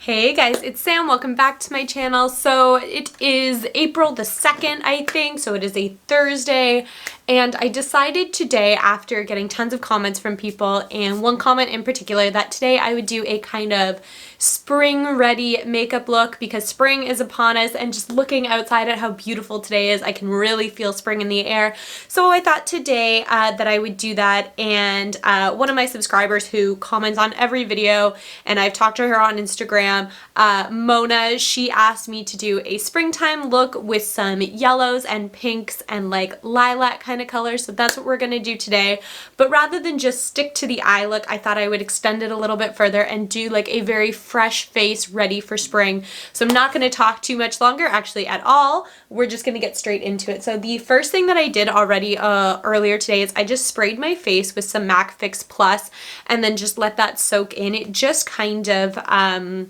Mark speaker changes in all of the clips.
Speaker 1: Hey guys, it's Sam. Welcome back to my channel. So it is April the 2nd, I think, so it is a Thursday, and I decided today, after getting tons of comments from people, and one comment in particular, that today I would do a kind of spring ready makeup look because spring is upon us, and just looking outside at how beautiful today is, I can really feel spring in the air. So I thought today that I would do that, and one of my subscribers who comments on every video, and I've talked to her on Instagram, Mona, she asked me to do a springtime look with some yellows and pinks and like lilac kind of colors, so that's what we're gonna do today. But rather than just stick to the eye look, I thought I would extend it a little bit further and do like a very fresh face ready for spring. So I'm not gonna talk too much longer, actually at all. We're just gonna get straight into it. So the first thing that I did already earlier today is I just sprayed my face with some MAC Fix Plus and then just let that soak in. It just kind of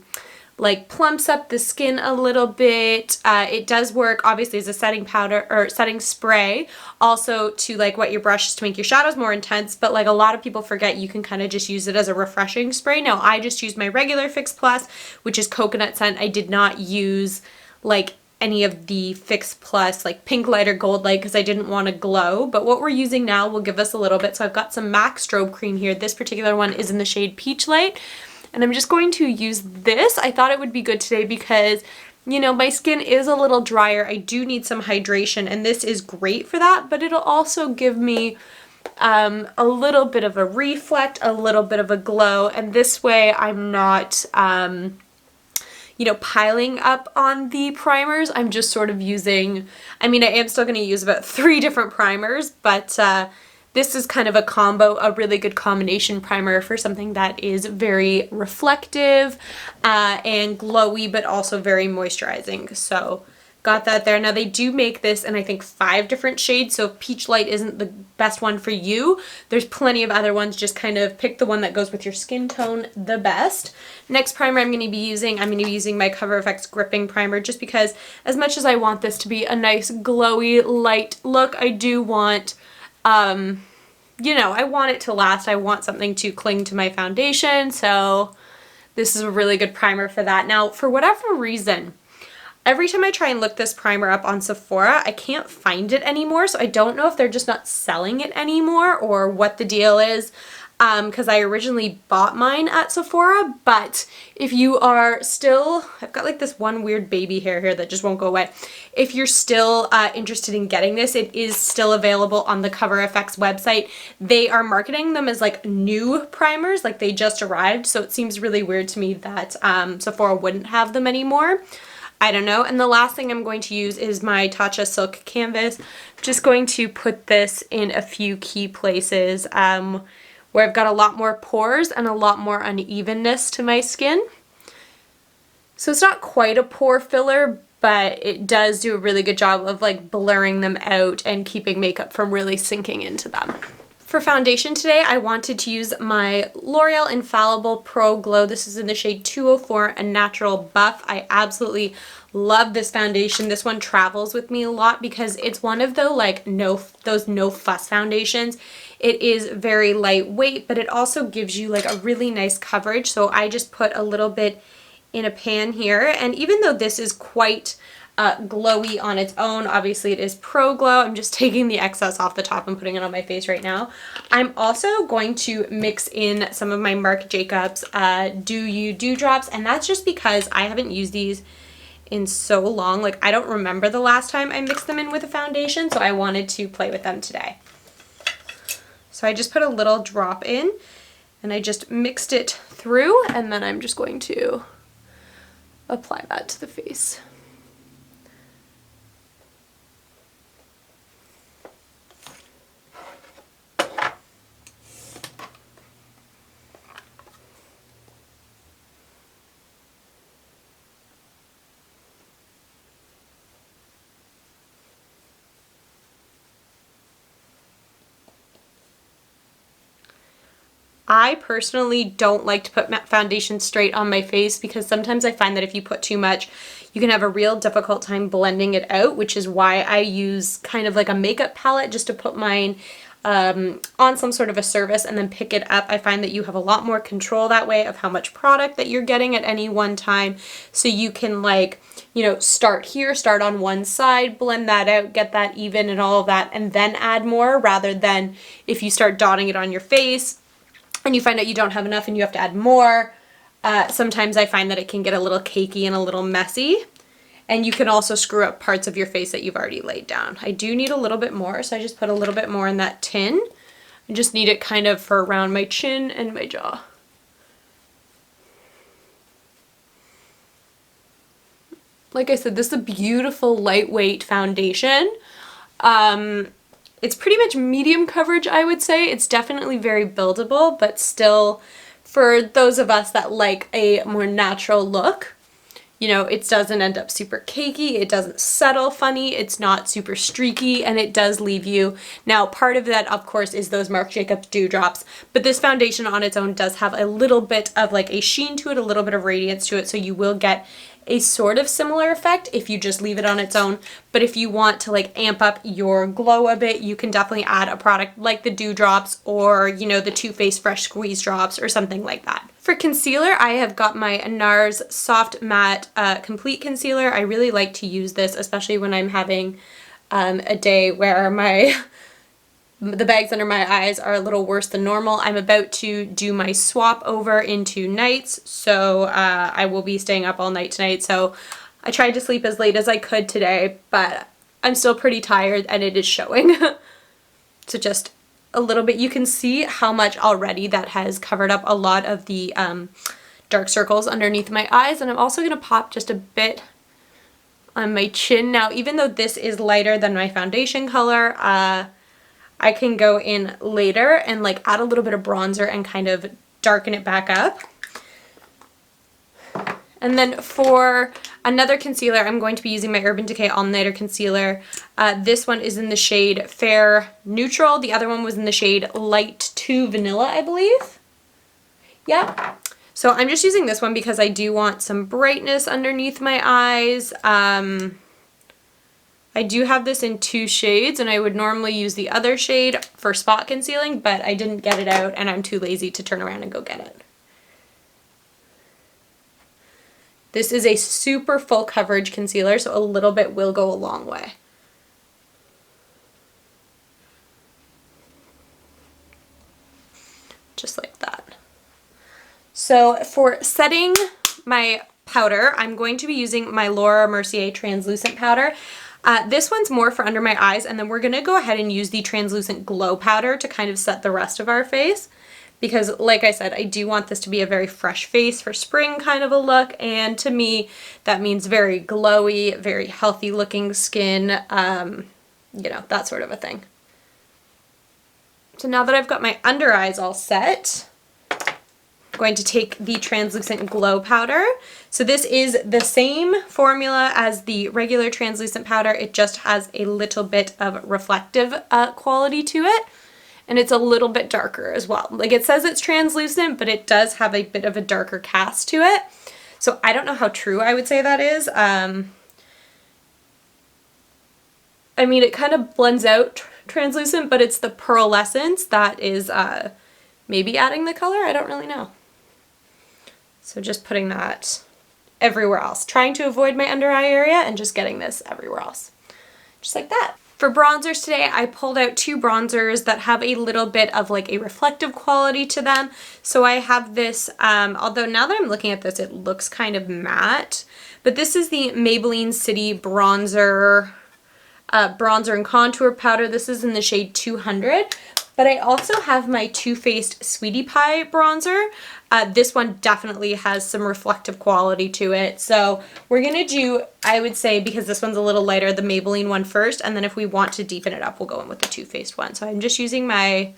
Speaker 1: like plumps up the skin a little bit. It does work obviously as a setting powder or setting spray, also to like wet your brushes to make your shadows more intense, but like a lot of people forget you can kind of just use it as a refreshing spray. Now I just used my regular Fix Plus, which is coconut scent. I did not use like any of the Fix Plus like pink light or gold light because I didn't want to glow, but what we're using now will give us a little bit. So I've got some MAC Strobe cream here. This particular one is in the shade Peachlite. And I'm just going to use this. I thought it would be good today because, you know, my skin is a little drier. I do need some hydration, and this is great for that, but it'll also give me a little bit of a reflect, a little bit of a glow, and this way I'm not, you know, piling up on the primers. I'm just sort of using, I mean, I am still going to use about 3 different primers, but this is kind of a combo, a really good combination primer for something that is very reflective and glowy, but also very moisturizing. So got that there. Now they do make this in I think 5 different shades, so if Peachlite isn't the best one for you, there's plenty of other ones. Just kind of pick the one that goes with your skin tone the best. Next primer I'm going to be using my Cover FX Gripping Primer, just because as much as I want this to be a nice glowy light look, I do want you know, I want it to last. I want something to cling to my foundation, so this is a really good primer for that. Now, for whatever reason, every time I try and look this primer up on Sephora, I can't find it anymore, so I don't know if they're just not selling it anymore or what the deal is. Because I originally bought mine at Sephora, but if you are still, I've got like this one weird baby hair here that just won't go away. If you're still interested in getting this, it is still available on the Cover FX website. They are marketing them as like new primers, like they just arrived, so it seems really weird to me that Sephora wouldn't have them anymore. I don't know. And the last thing I'm going to use is my Tatcha Silk Canvas. I'm just going to put this in a few key places where I've got a lot more pores and a lot more unevenness to my skin. So it's not quite a pore filler, but it does do a really good job of like blurring them out and keeping makeup from really sinking into them. For foundation today, I wanted to use my L'Oreal Infallible Pro Glow. This is in the shade 204, a natural buff. I absolutely love this foundation. This one travels with me a lot because it's one of the like those no fuss foundations. It is very lightweight, but it also gives you like a really nice coverage. So I just put a little bit in a pan here, and even though this is quite glowy on its own, obviously it is Pro Glow. I'm just taking the excess off the top and putting it on my face right now. I'm also going to mix in some of my Marc Jacobs Do You Dewdrops, and that's just because I haven't used these in so long. Like I don't remember the last time I mixed them in with a foundation, so I wanted to play with them today. So I just put a little drop in and I just mixed it through, and then I'm just going to apply that to the face. I personally don't like to put foundation straight on my face because sometimes I find that if you put too much, you can have a real difficult time blending it out, which is why I use kind of like a makeup palette just to put mine on some sort of a service and then pick it up, I find that you have a lot more control that way of how much product that you're getting at any one time. So you can, like, you know, start here, start on one side, blend that out, get that even and all of that, and then add more, rather than if you start dotting it on your face and you find out you don't have enough and you have to add more. Sometimes I find that it can get a little cakey and a little messy. And you can also screw up parts of your face that you've already laid down. I do need a little bit more, so I just put a little bit more in that tin. I just need it kind of for around my chin and my jaw. Like I said, this is a beautiful lightweight foundation. It's pretty much medium coverage, I would say. It's definitely very buildable, but still, for those of us that like a more natural look, you know, it doesn't end up super cakey, it doesn't settle funny, it's not super streaky, and it does leave you. Now, part of that, of course, is those Marc Jacobs dewdrops, but this foundation on its own does have a little bit of like a sheen to it, a little bit of radiance to it, so you will get a sort of similar effect if you just leave it on its own. But if you want to like amp up your glow a bit, you can definitely add a product like the dewdrops, or, you know, the Too Faced Fresh Squeeze drops or something like that. For concealer, I have got my NARS Soft Matte Complete Concealer. I really like to use this, especially when I'm having a day where the bags under my eyes are a little worse than normal. I'm about to do my swap over into nights, so I will be staying up all night tonight. So I tried to sleep as late as I could today, but I'm still pretty tired and it is showing. So just a little bit. You can see how much already that has covered up a lot of the dark circles underneath my eyes, and I'm also going to pop just a bit on my chin. Now, even though this is lighter than my foundation color, I can go in later and like add a little bit of bronzer and kind of darken it back up. And then for another concealer, I'm going to be using my Urban Decay All Nighter Concealer. This one is in the shade Fair Neutral. The other one was in the shade Light 2 Vanilla, I believe. Yeah. So I'm just using this one because I do want some brightness underneath my eyes. I do have this in 2 shades, and I would normally use the other shade for spot concealing, but I didn't get it out and I'm too lazy to turn around and go get it. This is a super full coverage concealer, so a little bit will go a long way. Just like that. So for setting my powder, I'm going to be using my Laura Mercier translucent powder. This one's more for under my eyes, and then we're going to go ahead and use the translucent glow powder to kind of set the rest of our face. Because, like I said, I do want this to be a very fresh face for spring kind of a look, and to me, that means very glowy, very healthy looking skin, you know, that sort of a thing. So now that I've got my under eyes all set, I'm going to take the translucent glow powder. So this is the same formula as the regular translucent powder, it just has a little bit of reflective quality to it. And it's a little bit darker as well. Like, it says it's translucent, but it does have a bit of a darker cast to it. So I don't know how true I would say that is. I mean, it kind of blends out translucent, but it's the pearlescence that is maybe adding the color. I don't really know. So just putting that everywhere else. Trying to avoid my under eye area and just getting this everywhere else. Just like that. For bronzers today, I pulled out 2 bronzers that have a little bit of like a reflective quality to them. So I have this, although now that I'm looking at this, it looks kind of matte, but this is the Maybelline City Bronzer, bronzer and contour powder. This is in the shade 200, but I also have my Too Faced Sweetie Pie bronzer. This one definitely has some reflective quality to it. So we're going to do, I would say, because this one's a little lighter, the Maybelline one first, and then if we want to deepen it up, we'll go in with the Too Faced one. So I'm just using my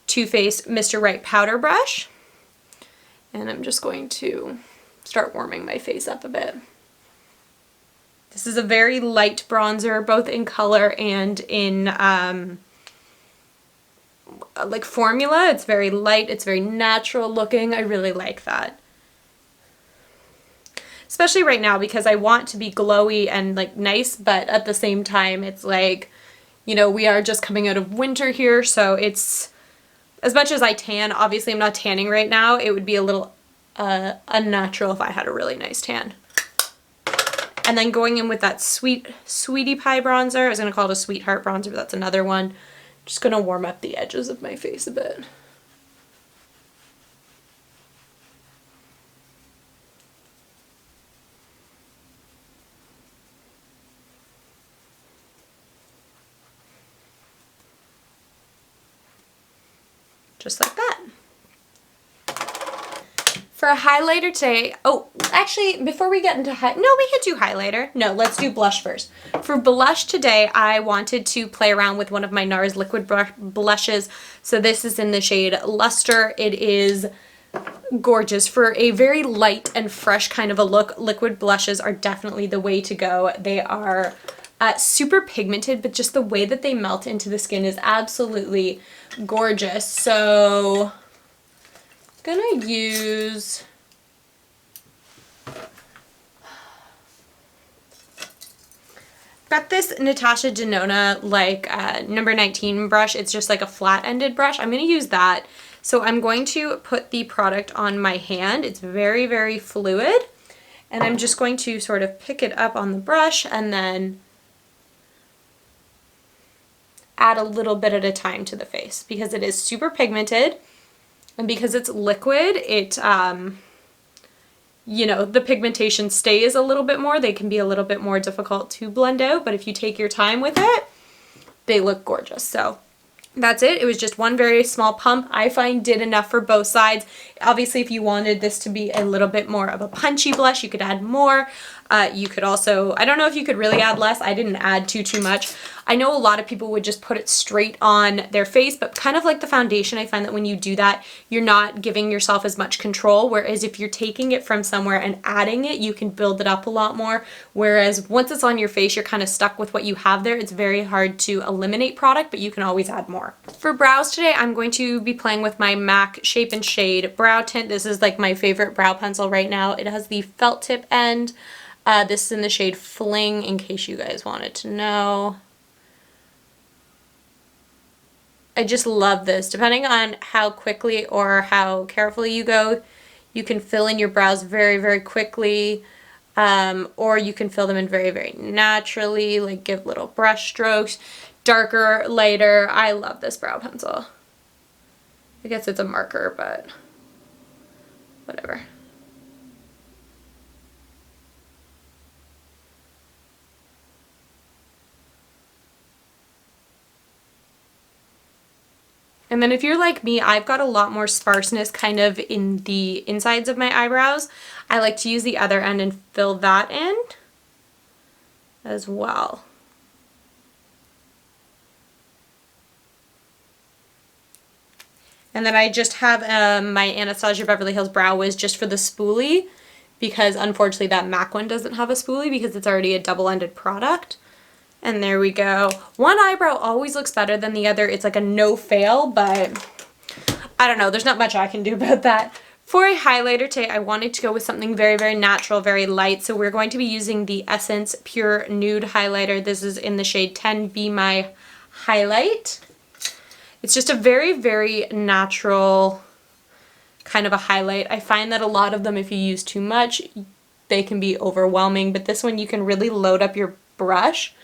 Speaker 1: Too Faced Mr. Right powder brush, and I'm just going to start warming my face up a bit. This is a very light bronzer, both in color and in like formula. It's very light, it's very natural looking. I really like that. Especially right now because I want to be glowy and like nice, but at the same time it's like, you know, we are just coming out of winter here, so it's, as much as I tan, obviously I'm not tanning right now, it would be a little unnatural if I had a really nice tan. And then going in with that Sweetie Pie bronzer. I was going to call it a Sweetheart bronzer, but that's another one. Just going to warm up the edges of my face a bit. Just like that. For a highlighter today, oh, actually, before we get into no, we could do highlighter. No, let's do blush first. For blush today, I wanted to play around with one of my NARS liquid blushes. So this is in the shade Luster. It is gorgeous. For a very light and fresh kind of a look, liquid blushes are definitely the way to go. They are super pigmented, but just the way that they melt into the skin is absolutely gorgeous. So gonna use got this Natasha Denona like number 19 brush. It's just like a flat-ended brush. I'm gonna use that. So I'm going to put the product on my hand. It's very, very fluid, and I'm just going to sort of pick it up on the brush and then add a little bit at a time to the face because it is super pigmented. And because it's liquid, it, you know, the pigmentation stays a little bit more. They can be a little bit more difficult to blend out, but if you take your time with it, they look gorgeous. So that's it. It was just one very small pump. I find did enough for both sides. Obviously, if you wanted this to be a little bit more of a punchy blush, you could add more. You could also, I don't know if you could really add less. I didn't add too much. I know a lot of people would just put it straight on their face, but kind of like the foundation, I find that when you do that, you're not giving yourself as much control, whereas if you're taking it from somewhere and adding it, you can build it up a lot more, whereas once it's on your face, you're kind of stuck with what you have there. It's very hard to eliminate product, but you can always add more. For brows today, I'm going to be playing with my MAC Shape and Shade Brow Tint. This is like my favorite brow pencil right now. It has the felt tip end. This is in the shade Fling, in case you guys wanted to know. I just love this. Depending on how quickly or how carefully you go, you can fill in your brows very, very quickly, or you can fill them in very, very naturally, like give little brush strokes, darker, lighter. I love this brow pencil. I guess it's a marker, but whatever. And then if you're like me, I've got a lot more sparseness kind of in the insides of my eyebrows. I like to use the other end and fill that in as well. And then I just have my Anastasia Beverly Hills Brow Wiz just for the spoolie, because unfortunately that MAC one doesn't have a spoolie because it's already a double-ended product. And there we go. One eyebrow always looks better than the other. It's like a no fail, but I don't know. There's not much I can do about that. For a highlighter today, I wanted to go with something very, very natural, very light. So we're going to be using the Essence Pure Nude highlighter. This is in the shade 10 Be My Highlight. It's just a very, very natural kind of a highlight. I find that a lot of them, if you use too much, they can be overwhelming. But this one, you can really load up your brush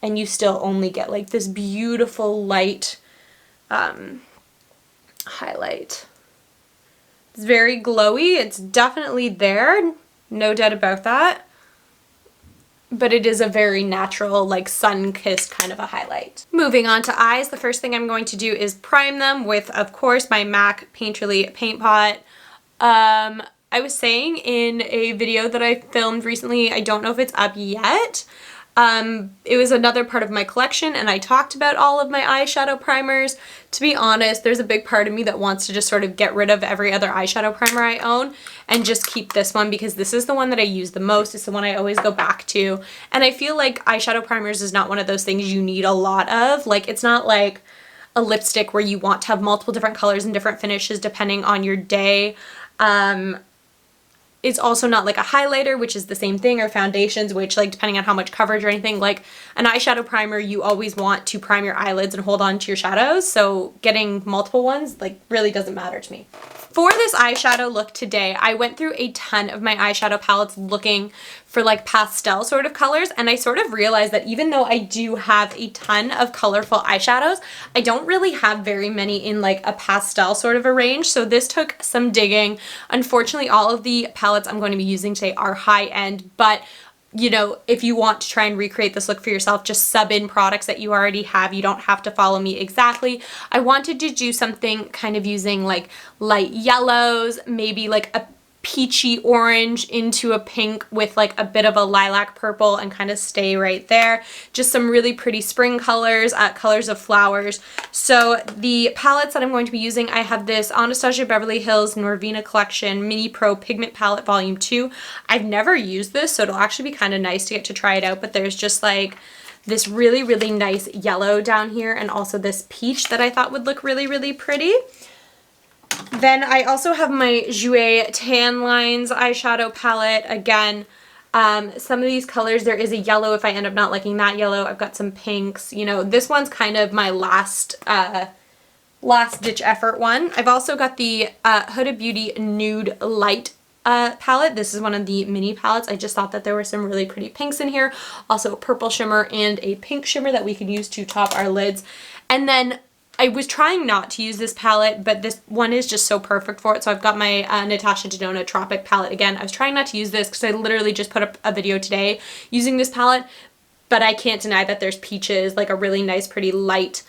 Speaker 1: and you still only get like this beautiful light highlight. It's very glowy. It's definitely there, no doubt about that. But it is a very natural, like sun-kissed kind of a highlight. Moving on to eyes, the first thing I'm going to do is prime them with, of course, my MAC Painterly Paint Pot. I was saying in a video that I filmed recently, I don't know if it's up yet, it was another part of my collection and I talked about all of my eyeshadow primers. To be honest, there's a big part of me that wants to just sort of get rid of every other eyeshadow primer I own and just keep this one because this is the one that I use the most. It's the one I always go back to. And I feel like eyeshadow primers is not one of those things you need a lot of. Like, it's not like a lipstick where you want to have multiple different colors and different finishes depending on your day. it's also not like a highlighter, which is the same thing, or foundations, which like depending on how much coverage or anything, like an eyeshadow primer, you always want to prime your eyelids and hold on to your shadows. So getting multiple ones like really doesn't matter to me. For this eyeshadow look today, I went through a ton of my eyeshadow palettes looking for like pastel sort of colors, and I sort of realized that even though I do have a ton of colorful eyeshadows, I don't really have very many in like a pastel sort of a range, so this took some digging. Unfortunately, all of the palettes I'm going to be using today are high end, but you know, if you want to try and recreate this look for yourself, just sub in products that you already have. You don't have to follow me exactly. I wanted to do something kind of using like light yellows, maybe like a peachy orange into a pink with like a bit of a lilac purple, and kind of stay right there. Just some really pretty spring colors, colors of flowers. So the palettes that I'm going to be using, I have this Anastasia Beverly Hills Norvina Collection Mini Pro Pigment Palette Volume 2. I've never used this, so it'll actually be kind of nice to get to try it out, but there's just like this really, really nice yellow down here, and also this peach that I thought would look really, really pretty. Then I also have my Jouer Tan Lines eyeshadow palette. Again, some of these colors, there is a yellow if I end up not liking that yellow. I've got some pinks. You know, this one's kind of my last ditch effort one. I've also got the Huda Beauty Nude Light palette. This is one of the mini palettes. I just thought that there were some really pretty pinks in here. Also a purple shimmer and a pink shimmer that we can use to top our lids. And then I was trying not to use this palette, but this one is just so perfect for it. So I've got my Natasha Denona Tropic palette again. I was trying not to use this because I literally just put up a video today using this palette, but I can't deny that there's peaches, like a really nice, pretty light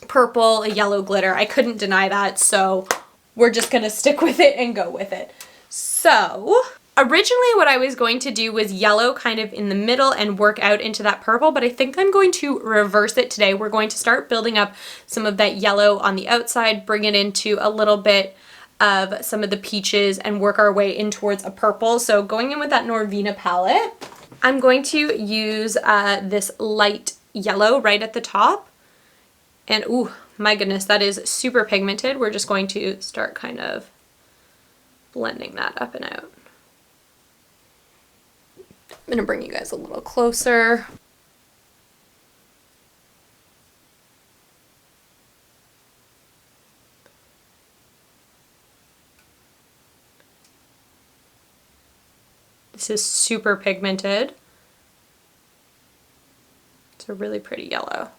Speaker 1: purple, a yellow glitter. I couldn't deny that, so we're just gonna stick with it and go with it. So originally what I was going to do was yellow kind of in the middle and work out into that purple, but I think I'm going to reverse it today. We're going to start building up some of that yellow on the outside, bring it into a little bit of some of the peaches, and work our way in towards a purple. So going in with that Norvina palette, I'm going to use this light yellow right at the top. And ooh, my goodness, that is super pigmented. We're just going to start kind of blending that up and out. I'm going to bring you guys a little closer. This is super pigmented. It's a really pretty yellow.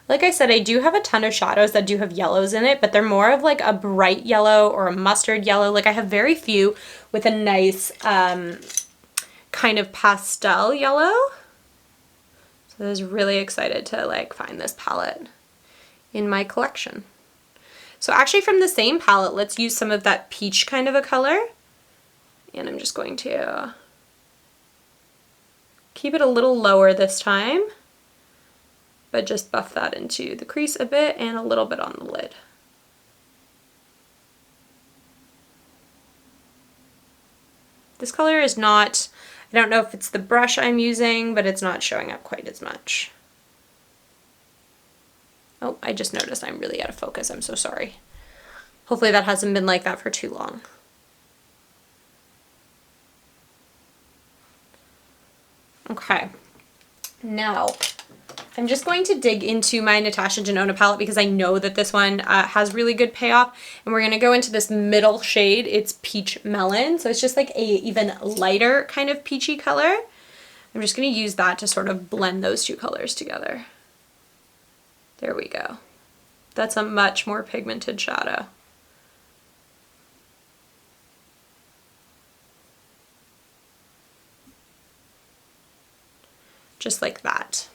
Speaker 1: Like I said, I do have a ton of shadows that do have yellows in it, but they're more of like a bright yellow or a mustard yellow. Like I have very few with a nice kind of pastel yellow. So I was really excited to like find this palette in my collection. So actually from the same palette, let's use some of that peach kind of a color. And I'm just going to keep it a little lower this time, but just buff that into the crease a bit and a little bit on the lid. This color is not, I don't know if it's the brush I'm using, but it's not showing up quite as much. Oh, I just noticed I'm really out of focus. I'm so sorry. Hopefully that hasn't been like that for too long. Okay, now I'm just going to dig into my Natasha Denona palette because I know that this one has really good payoff, and we're going to go into this middle shade. It's Peach Melon, so it's just like a even lighter kind of peachy color. I'm just going to use that to sort of blend those two colors together. There we go. That's a much more pigmented shadow. Just like that.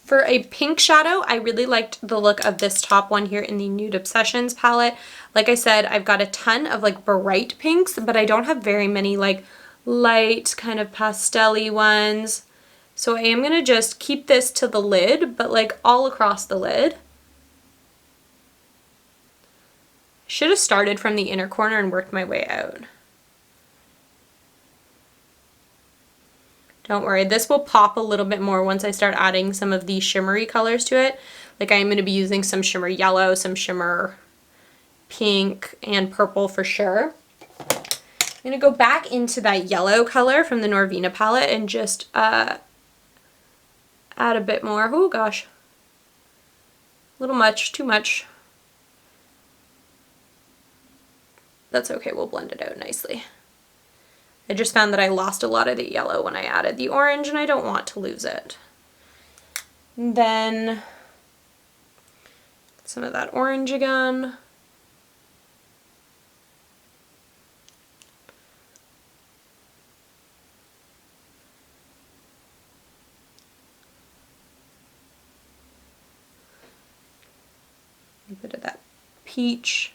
Speaker 1: For a pink shadow, I really liked the look of this top one here in the Nude Obsessions palette. Like I said, I've got a ton of like bright pinks, but I don't have very many like light kind of pastel-y ones. So I am going to just keep this to the lid, but like all across the lid. Should have started from the inner corner and worked my way out. Don't worry, this will pop a little bit more once I start adding some of the shimmery colors to it. Like I am going to be using some shimmer yellow, some shimmer pink, and purple for sure. I'm going to go back into that yellow color from the Norvina palette and just add a bit more. Oh gosh. A little much, too much. That's okay, we'll blend it out nicely. I just found that I lost a lot of the yellow when I added the orange, and I don't want to lose it. And then some of that orange again. A bit of that peach.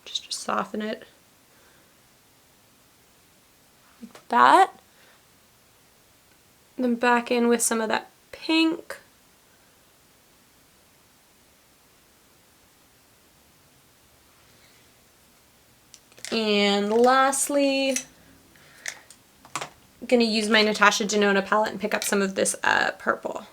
Speaker 1: Just to soften it. Like that. Then back in with some of that pink. And lastly, I'm going to use my Natasha Denona palette and pick up some of this purple.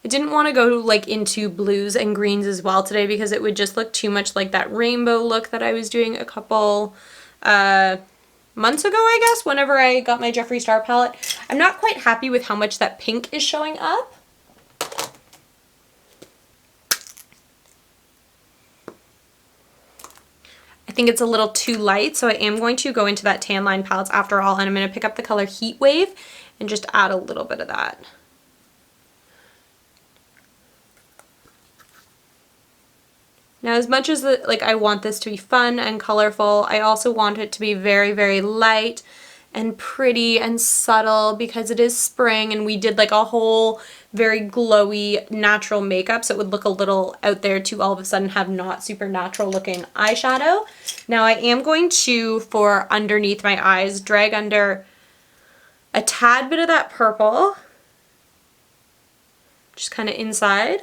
Speaker 1: I didn't want to go like into blues and greens as well today because it would just look too much like that rainbow look that I was doing a couple months ago, I guess, whenever I got my Jeffree Star palette. I'm not quite happy with how much that pink is showing up. I think it's a little too light, so I am going to go into that Tan Line palettes after all, and I'm going to pick up the color Heat Wave and just add a little bit of that. Now, as much as I want this to be fun and colorful, I also want it to be very, very light and pretty and subtle because it is spring and we did like a whole very glowy natural makeup, so it would look a little out there to all of a sudden have not super natural looking eyeshadow. Now I am going to, for underneath my eyes, drag under a tad bit of that purple, just kind of inside.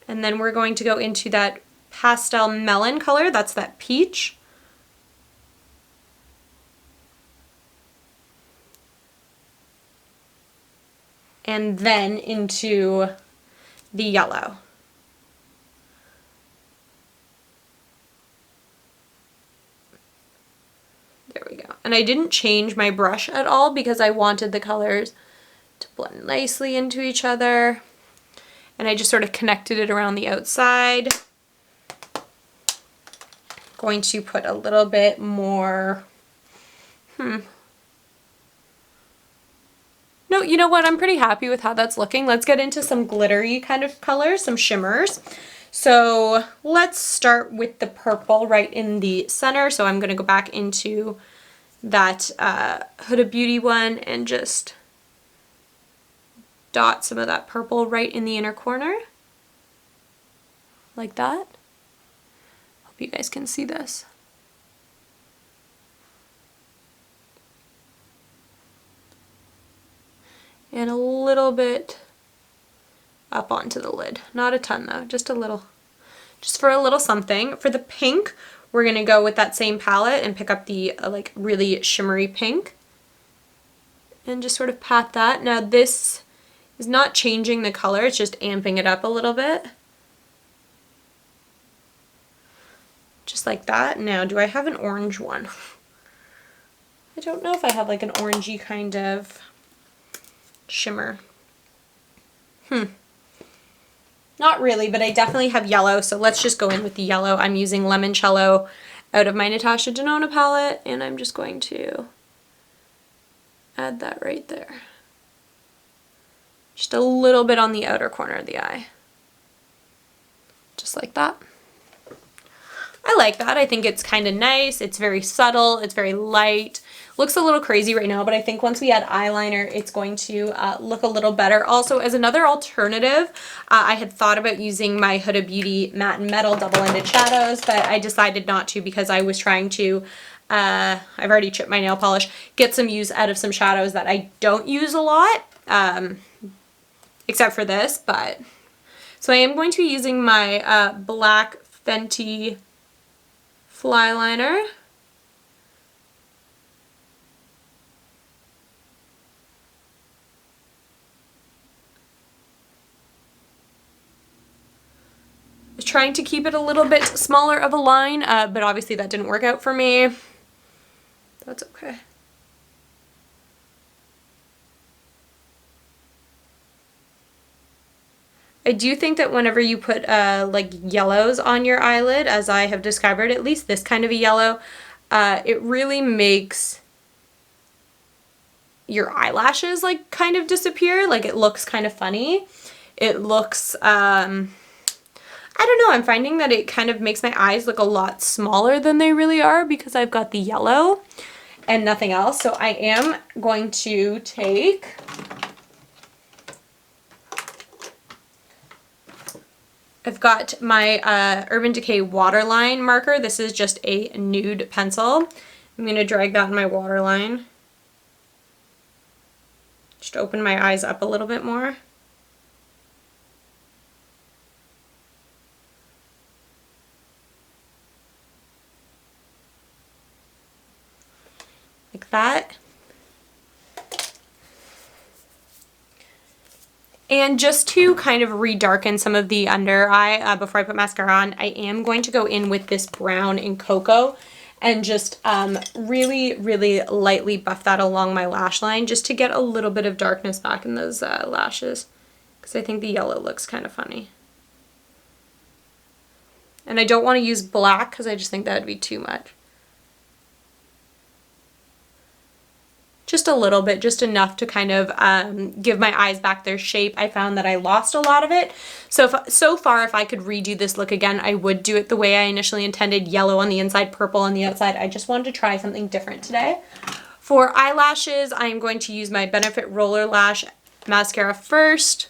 Speaker 1: And then we're going to go into that pastel melon color, that's that peach. And then into the yellow. There we go. And I didn't change my brush at all because I wanted the colors to blend nicely into each other. And I just sort of connected it around the outside. Going to put a little bit more, No, you know what? I'm pretty happy with how that's looking. Let's get into some glittery kind of colors, some shimmers. So let's start with the purple right in the center. So I'm going to go back into that Huda Beauty one and just dot some of that purple right in the inner corner, like that. Hope you guys can see this. And a little bit up onto the lid. Not a ton though, just a little. Just for a little something. For the pink, we're gonna go with that same palette and pick up the like really shimmery pink. And just sort of pat that. Now this is not changing the color, it's just amping it up a little bit. Just like that. Now, do I have an orange one? I don't know if I have like an orangey kind of shimmer. Not really, but I definitely have yellow, so let's just go in with the yellow. I'm using Limoncello out of my Natasha Denona palette, and I'm just going to add that right there. Just a little bit on the outer corner of the eye. Just like that. I like that. I think it's kind of nice. It's very subtle. It's very light. Looks a little crazy right now, but I think once we add eyeliner, it's going to look a little better. Also, as another alternative, I had thought about using my Huda Beauty Matte and Metal double-ended shadows, but I decided not to because I was trying to I've already chipped my nail polish. Get some use out of some shadows that I don't use a lot, except for this, but. So I am going to be using my black Fenty fly liner. Trying to keep it a little bit smaller of a line, but obviously that didn't work out for me. That's okay. I do think that whenever you put like yellows on your eyelid, as I have discovered, at least this kind of a yellow, it really makes your eyelashes like kind of disappear. Like it looks kind of funny. It looks, I don't know, I'm finding that it kind of makes my eyes look a lot smaller than they really are because I've got the yellow and nothing else. So I am going to take I've got my Urban Decay Waterline marker. This is just a nude pencil. I'm going to drag that in my waterline. Just open my eyes up a little bit more. Like that. And just to kind of redarken some of the under eye before I put mascara on, I am going to go in with this brown in Cocoa and just really, really lightly buff that along my lash line just to get a little bit of darkness back in those lashes, because I think the yellow looks kind of funny. And I don't want to use black because I just think that would be too much. Just a little bit, just enough to kind of give my eyes back their shape. I found that I lost a lot of it. So far, if I could redo this look again, I would do it the way I initially intended, yellow on the inside, purple on the outside. I just wanted to try something different today. For eyelashes, I'm going to use my Benefit Roller Lash mascara first.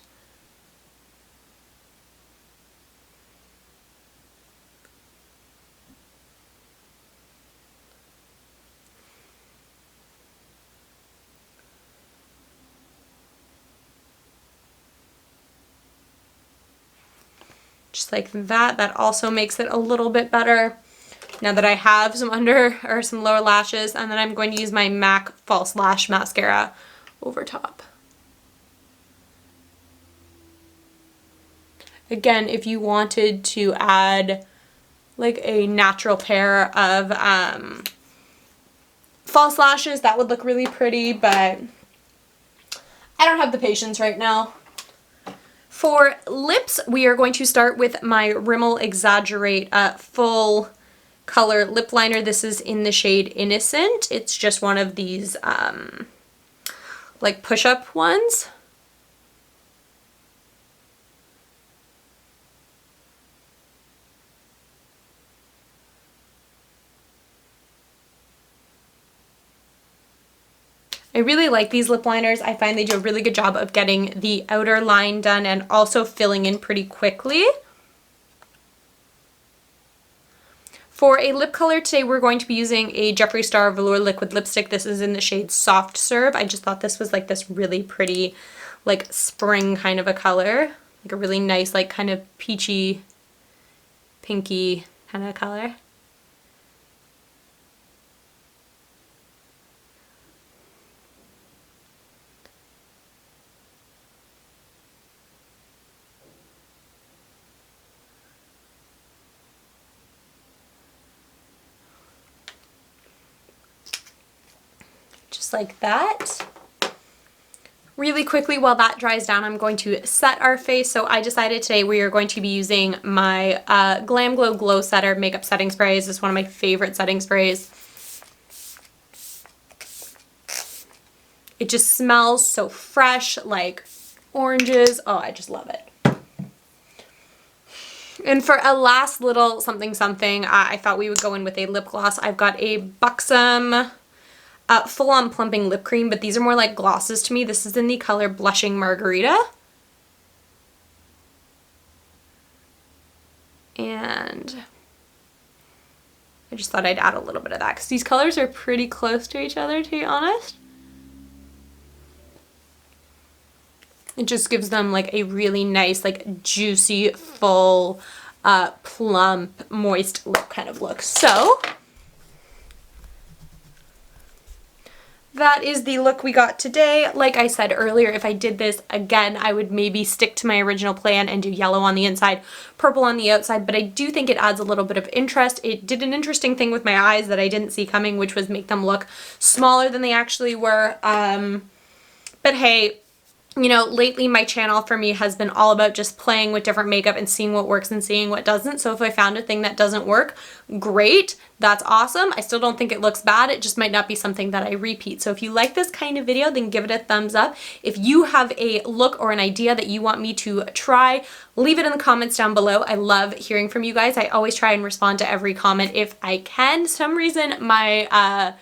Speaker 1: Just like that. That also makes it a little bit better now that I have some under or some lower lashes. And then I'm going to use my MAC False Lash Mascara over top. Again, if you wanted to add like a natural pair of false lashes, that would look really pretty, but I don't have the patience right now. For lips, we are going to start with my Rimmel Exaggerate full color lip liner. This is in the shade Innocent. It's just one of these like push-up ones. I really like these lip liners. I find they do a really good job of getting the outer line done and also filling in pretty quickly. For a lip color today, we're going to be using a Jeffree Star Velour Liquid Lipstick. This is in the shade Soft Serve. I just thought this was like this really pretty, like spring kind of a color. Like a really nice, like kind of peachy, pinky kind of color. Like that. Really quickly, while that dries down, I'm going to set our face. So I decided today we are going to be using my Glam Glow Glow Setter makeup setting sprays. This is one of my favorite setting sprays. It just smells so fresh, like oranges. Oh, I just love it. And for a last little something something, I thought we would go in with a lip gloss. I've got a Buxom full-on plumping lip cream, but these are more like glosses to me. This is in the color Blushing Margarita. And I just thought I'd add a little bit of that because these colors are pretty close to each other, to be honest. It just gives them like a really nice, like juicy, full, plump, moist lip kind of look. So that is the look we got today. Like I said earlier, if I did this again, I would maybe stick to my original plan and do yellow on the inside, purple on the outside, but I do think it adds a little bit of interest. It did an interesting thing with my eyes that I didn't see coming, which was make them look smaller than they actually were. But hey, you know, lately my channel for me has been all about just playing with different makeup and seeing what works and seeing what doesn't. So if I found a thing that doesn't work, great, that's awesome. I still don't think it looks bad. It just might not be something that I repeat. So if you like this kind of video, then give it a thumbs up. If you have a look or an idea that you want me to try, leave it in the comments down below. I love hearing from you guys. I always try and respond to every comment if I can. For some reason my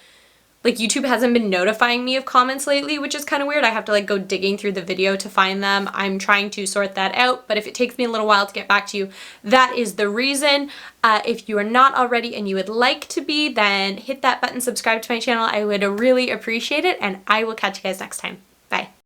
Speaker 1: like YouTube hasn't been notifying me of comments lately, which is kind of weird. I have to like go digging through the video to find them. I'm trying to sort that out, but if it takes me a little while to get back to you, that is the reason. If you are not already and you would like to be, then hit that button, subscribe to my channel. I would really appreciate it, and I will catch you guys next time. Bye.